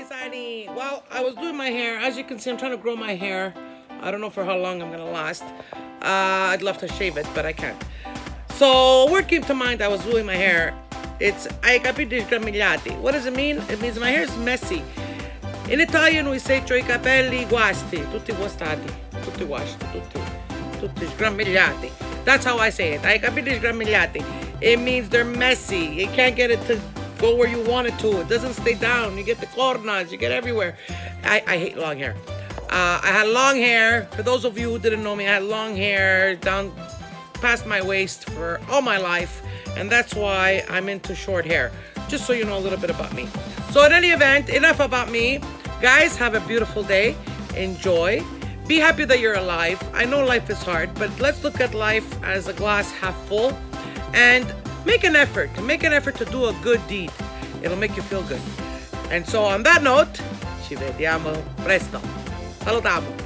Paesani. Well, I was doing my hair. As you can see, I'm trying to grow my hair. I don't know for how long I'm gonna last. I'd love to shave it, but I can't. So, a word came to mind. I was doing my hair. It's ai capelli sgramigliati. What does it mean? It means my hair is messy. In Italian, we say c'ho I capelli guasti. Tutti guastati. Tutti guasti. Tutti sgramigliati. That's how I say it. Ai capelli sgramigliati. It means they're messy. You can't get it to go where you want it to. It doesn't stay down. You get the cornas. You get everywhere. I hate long hair. I had long hair. For those of you who didn't know me, I had long hair down past my waist for all my life. And that's why I'm into short hair. Just so you know a little bit about me. So in any event, enough about me. Guys, have a beautiful day. Enjoy. Be happy that you're alive. I know life is hard, but let's look at life as a glass half full. And make an effort. Make an effort to do a good deed. It'll make you feel good. And so on that note, ci vediamo presto. Salutamu.